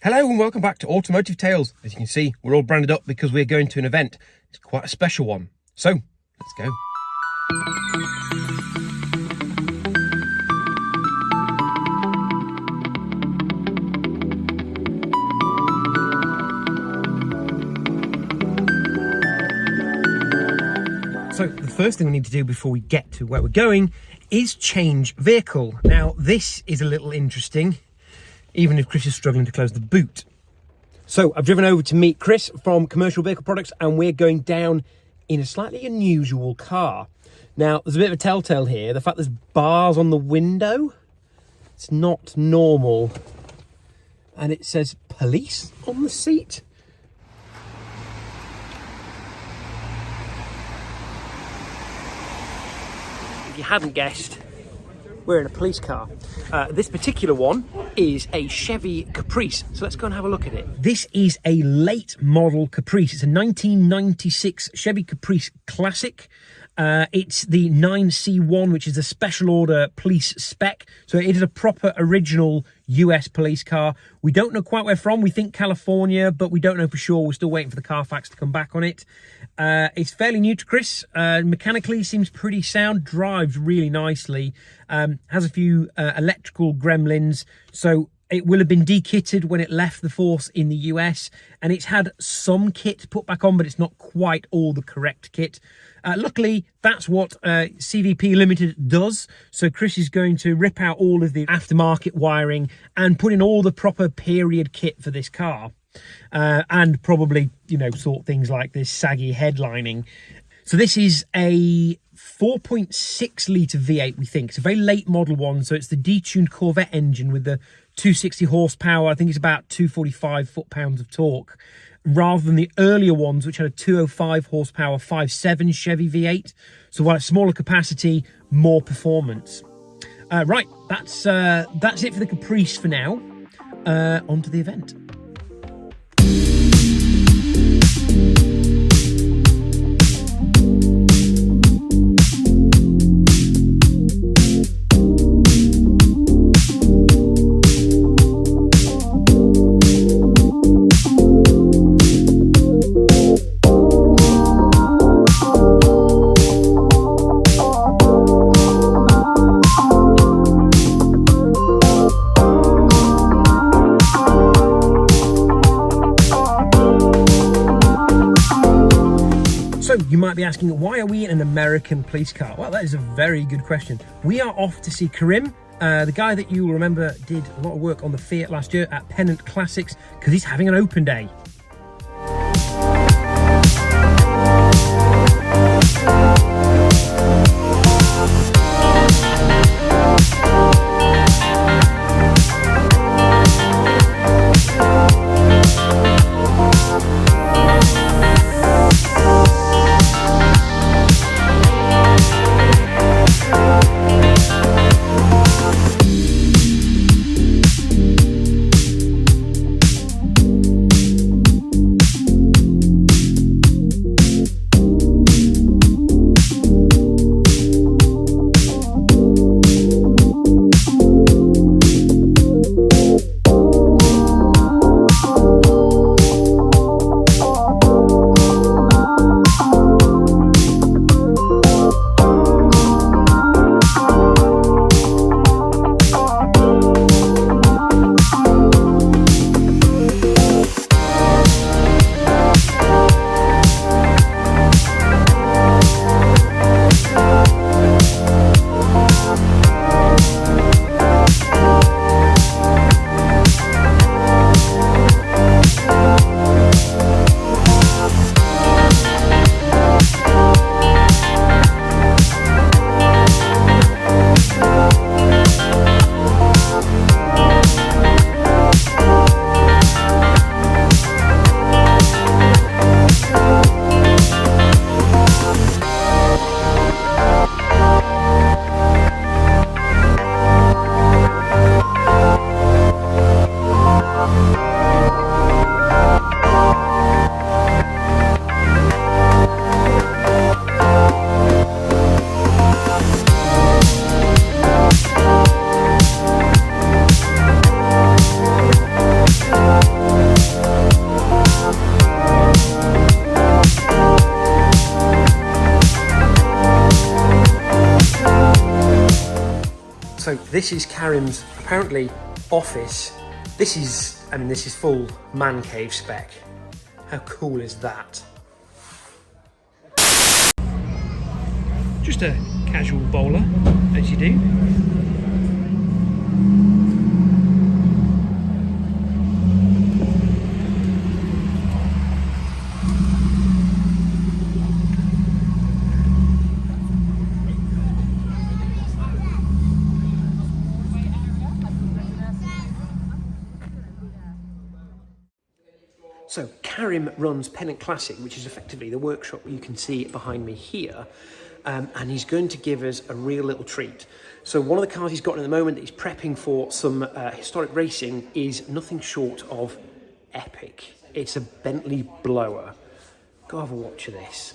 Hello and welcome back to Automotive Tales. As you can see, we're all branded up because we're going to an event. It's quite a special one. So, let's go. So, the first thing we need to do before we get to where we're going is change vehicle. Now, this is a little interesting, even if Chris is struggling to close the boot. So I've driven over to meet Chris from Commercial Vehicle Products, and we're going down in a slightly unusual car. Now, there's a bit of a telltale here. The fact there's bars on the window, it's not normal. And it says police on the seat. If you hadn't guessed, we're in a police car. This particular one is a Chevy Caprice. So let's go and have a look at it. This is a late model Caprice. It's a 1996 Chevy Caprice Classic. It's the 9C1, which is a special order police spec. So it is a proper original US police car. We don't know quite where from. We think California, but we don't know for sure. We're still waiting for the Carfax to come back on it. It's fairly new to Chris. Mechanically seems pretty sound. Drives really nicely. Has a few electrical gremlins. So it will have been dekitted when it left the force in the US, and it's had some kit put back on, but it's not quite all the correct kit. Luckily, that's what CVP Limited does. So Chris is going to rip out all of the aftermarket wiring and put in all the proper period kit for this car. And probably, sort things like this saggy headlining. So this is a 4.6 litre V8, we think. It's a very late model one. So it's the detuned Corvette engine with the 260 horsepower. I think it's about 245 foot-pounds of torque, rather than the earlier ones, which had a 205 horsepower 5.7 Chevy V8. So while it's smaller capacity, more performance. Right, that's it for the Caprice for now. On to the event. So you might be asking, why are we in an American police car? Well, that is a very good question. We are off to see Karim, the guy that you will remember did a lot of work on the Fiat last year at Pennant Classics, because he's having an open day. This is Karim's, apparently, office. This is full man cave spec. How cool is that? Just a casual bowler, as you do. So Karim runs Pennant Classic, which is effectively the workshop you can see behind me here, and he's going to give us a real little treat. So one of the cars he's got in the moment that he's prepping for some historic racing is nothing short of epic. It's a Bentley Blower. Go have a watch of this.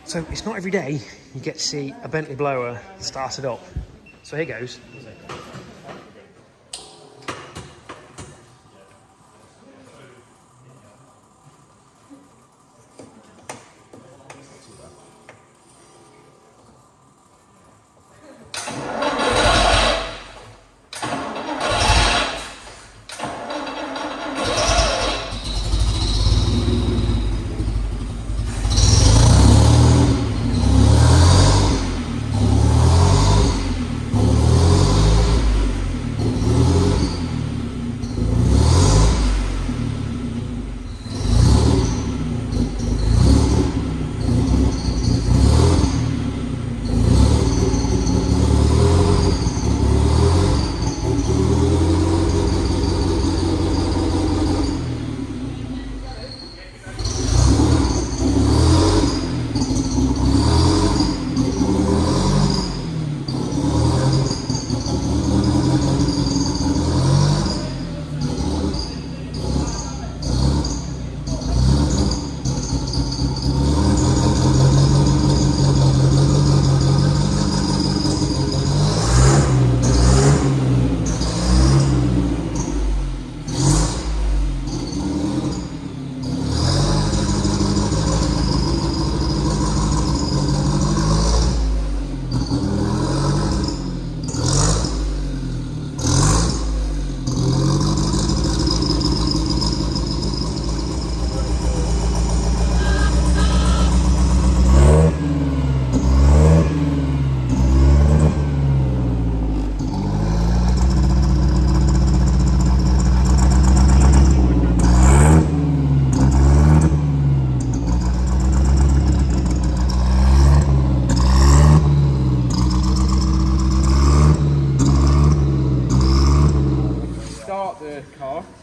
So it's not every day you get to see a Bentley Blower started up. So here goes.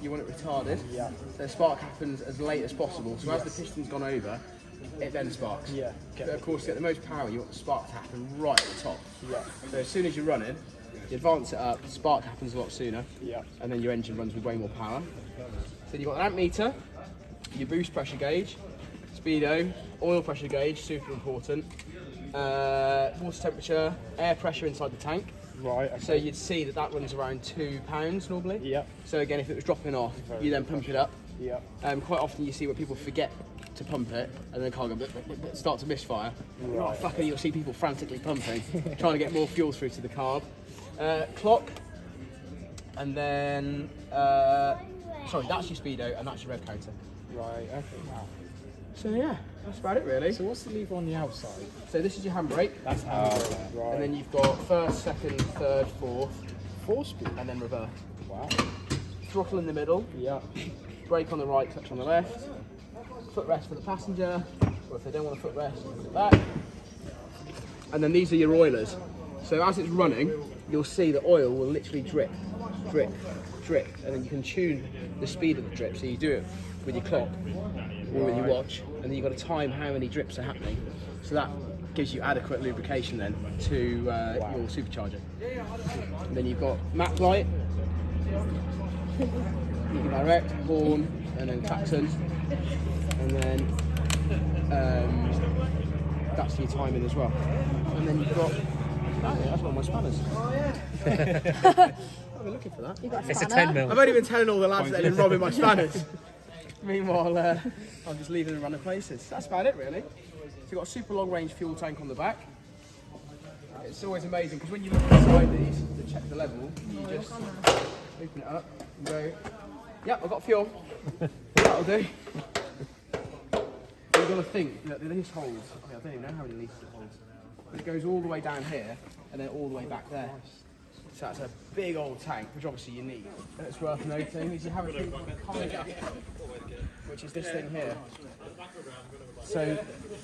You want it retarded, so the spark happens as late as possible. So as the piston's gone over, it then sparks. But of course, to get the most power, you want the spark to happen right at the top. So as soon as you're running, you advance it up, the spark happens a lot sooner, and then your engine runs with way more power. So you've got an amp meter, your boost pressure gauge, speedo, oil pressure gauge, super important, water temperature, air pressure inside the tank. Right. Okay. So you'd see that that runs around £2 normally. So again, if it was dropping off, you then pump it up. Quite often you see where people forget to pump it, and then the car goes, start to misfire. Oh, fucker, you'll see people frantically pumping, trying to get more fuel through to the carb. Clock, and then sorry, that's your speedo, and that's your rev counter. Right. Okay. Wow. So yeah, that's about it really. So what's the lever on the outside? So this is your handbrake. That's handbrake. Right. And then you've got first, second, third, fourth. 4-speed. And then reverse. Wow. Throttle in the middle. Brake on the right, clutch on the left. Footrest for the passenger. Or if they don't want a footrest, put it back. And then these are your oilers. So as it's running, you'll see the oil will literally drip, drip, drip. And then you can tune the speed of the drip. So you do it with your clock or with your watch, and then you've got to time how many drips are happening. So that gives you adequate lubrication then to your supercharger. And then you've got map light, you can direct, horn, and then klaxon, and then that's your timing as well. And then you've got, that's one of my spanners. I've been looking for that. It's a 10mm. I've only been telling all the lads that they've been robbing my spanners. Meanwhile, I'm just leaving them random places. That's about it really. So you've got a super long range fuel tank on the back. It's always amazing because when you look inside these to check the level, you just open it up and go, yep, I've got fuel. That'll do. You've got to think that this holds, I don't even know how many litres it holds. It goes all the way down here and then all the way back there. So that's a big old tank, which obviously you need. And it's worth noting is you have a thing called a common gas tank, which is this thing here. So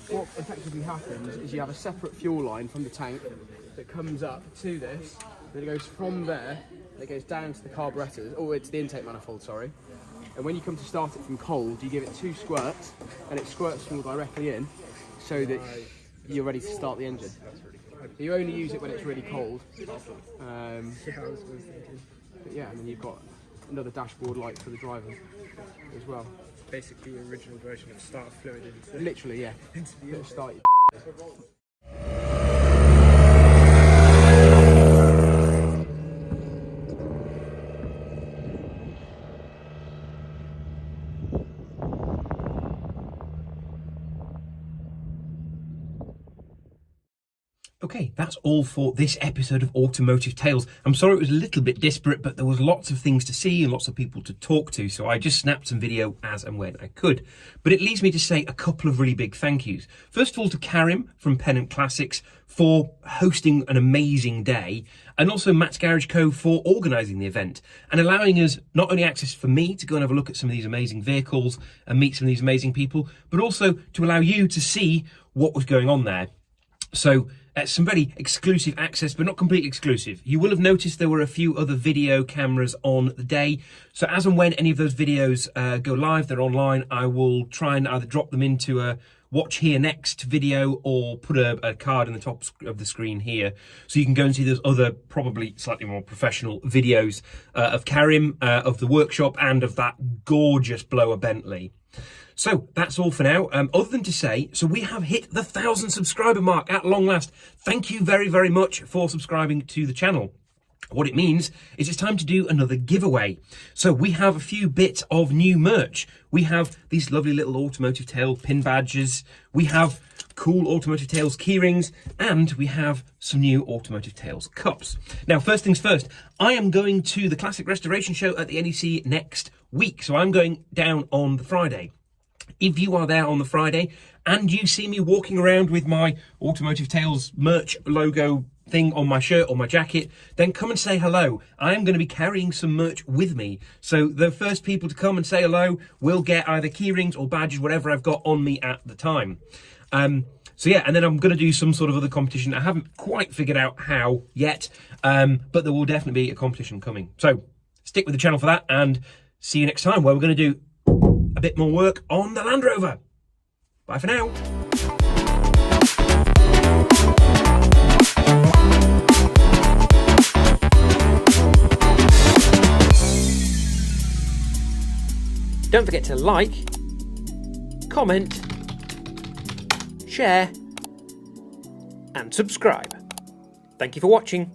what effectively happens is you have a separate fuel line from the tank that comes up to this, then it goes from there, and it goes down to the carburetors, or it's the intake manifold, sorry. And when you come to start it from cold, you give it 2 squirts, and it squirts fuel directly in, so that you're ready to start the engine. You only use it when it's really cold. But yeah, and then you've got another dashboard light for the driver as well. Basically, the original version of starter fluid into Literally, yeah. into the engine. Start your Okay, that's all for this episode of Automotive Tales. I'm sorry it was a little bit disparate, but there was lots of things to see and lots of people to talk to, so I just snapped some video as and when I could. But it leads me to say a couple of really big thank yous. First of all to Karim from Pennant Classics for hosting an amazing day, and also Matt's Garage Co for organising the event and allowing us not only access for me to go and have a look at some of these amazing vehicles and meet some of these amazing people, but also to allow you to see what was going on there. So some very exclusive access, but not completely exclusive. You will have noticed there were a few other video cameras on the day. So as and when any of those videos go live, they're online, I will try and either drop them into a watch here next video or put a card in the top of the screen here. So you can go and see those other probably slightly more professional videos of Karim, of the workshop, and of that gorgeous blower Bentley. So that's all for now. Other than to say, so we have hit the 1,000 subscriber mark at long last. Thank you very, very much for subscribing to the channel. What it means is it's time to do another giveaway. So we have a few bits of new merch. We have these lovely little Automotive Tale pin badges. We have cool Automotive Tales keyrings, and we have some new Automotive Tales cups. Now, first things first, I am going to the Classic Restoration Show at the NEC next week. So I'm going down on the Friday. If you are there on the Friday and you see me walking around with my Automotive Tales merch logo thing on my shirt or my jacket, then come and say hello. I am going to be carrying some merch with me. So the first people to come and say hello will get either keyrings or badges, whatever I've got on me at the time. So yeah, and then I'm going to do some sort of other competition. I haven't quite figured out how yet, but there will definitely be a competition coming. So stick with the channel for that, and see you next time, where we're going to do a bit more work on the Land Rover. Bye for now. Don't forget to like, comment, share, and subscribe. Thank you for watching.